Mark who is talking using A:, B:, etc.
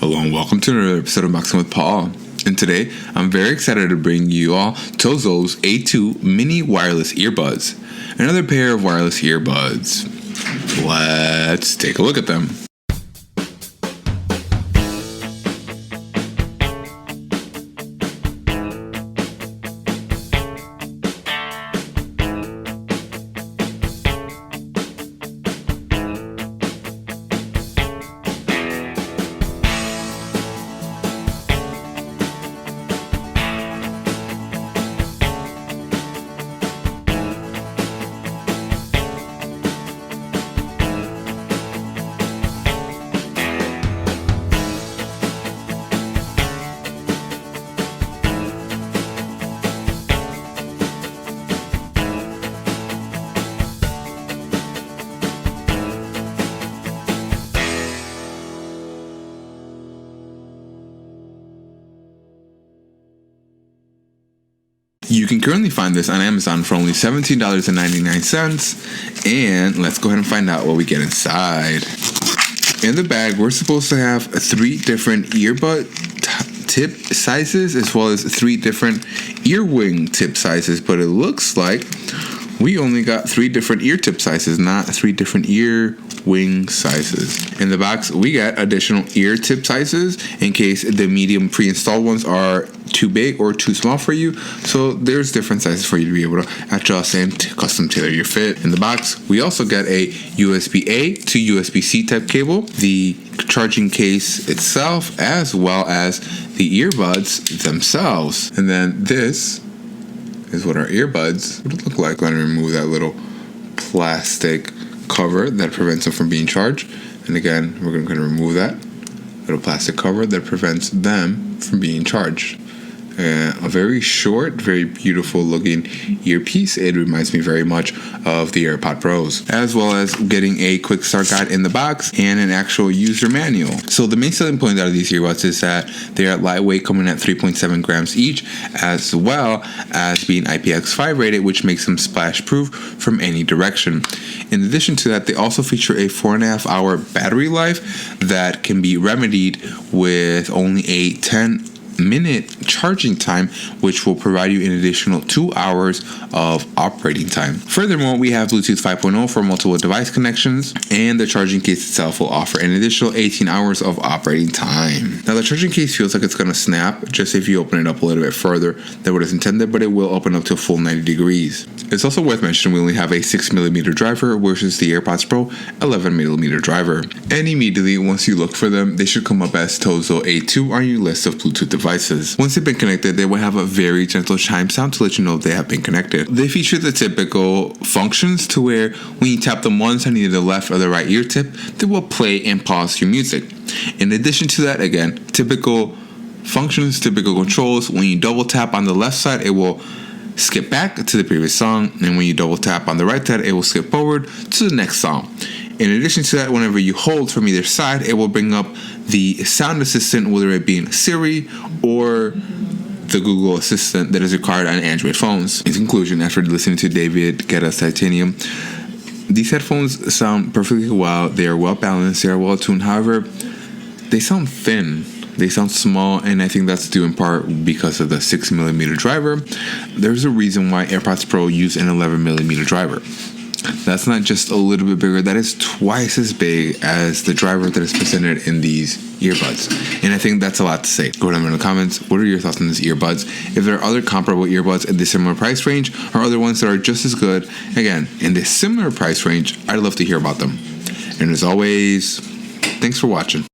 A: Hello and welcome to another episode of Boxing with Paul. And today, I'm very excited to bring you all Tozo's A2 mini wireless earbuds. Another pair of wireless earbuds. Let's take a look at them. You can currently find this on Amazon for only $17.99, and let's go ahead and find out what we get inside. In the bag, we're supposed to have 3 different earbud tip sizes as well as 3 different earwing tip sizes, but it looks like we only got 3 different ear tip sizes, not 3 different ear wing sizes. In the box, we got additional ear tip sizes in case the medium pre-installed ones are too big or too small for you. So there's different sizes for you to be able to adjust and custom tailor your fit. In the box, we also get a USB-A to USB-C type cable, the charging case itself, as well as the earbuds themselves. And then this is what our earbuds would look like. I'm going to remove that little plastic cover that prevents them from being charged. And again, we're going to remove that little plastic cover that prevents them from being charged. A very short, very beautiful looking earpiece. It reminds me very much of the AirPod Pros, as well as getting a quick start guide in the box and an actual user manual. So the main selling point out of these earbuds is that they are lightweight, coming at 3.7 grams each, as well as being IPX5 rated, which makes them splash proof from any direction. In addition to that, they also feature a 4.5 hour battery life that can be remedied with only a 10-minute charging time, which will provide you an additional 2 hours of operating time. Furthermore, we have Bluetooth 5.0 for multiple device connections, and the charging case itself will offer an additional 18 hours of operating time. Now, the charging case feels like it's going to snap just if you open it up a little bit further than what is intended, but it will open up to a full 90 degrees. It's also worth mentioning we only have a 6mm driver versus the AirPods Pro 11mm driver. And immediately, once you look for them, they should come up as Tozo A2 on your list of Bluetooth devices. Once they've been connected, they will have a very gentle chime sound to let you know if they have been connected. They feature the typical functions to where when you tap them once on either the left or the right ear tip, they will play and pause your music. In addition to that, again, typical functions, typical controls. When you double tap on the left side, it will skip back to the previous song, and when you double tap on the right side, it will skip forward to the next song. In addition to that, whenever you hold from either side, it will bring up the sound assistant, whether it be in Siri or the Google Assistant that is required on Android phones. In conclusion, after listening to David Guetta's Titanium, these headphones sound perfectly well. They are well balanced, they are well tuned. However, they sound thin. They sound small, and I think that's due in part because of the 6mm driver. There's a reason why AirPods Pro use an 11mm driver. That's not just a little bit bigger, that is twice as big as the driver that is presented in these earbuds. And I think that's a lot to say. Go down in the comments, what are your thoughts on these earbuds? If there are other comparable earbuds at the similar price range, or other ones that are just as good, again, in this similar price range, I'd love to hear about them. And as always, thanks for watching.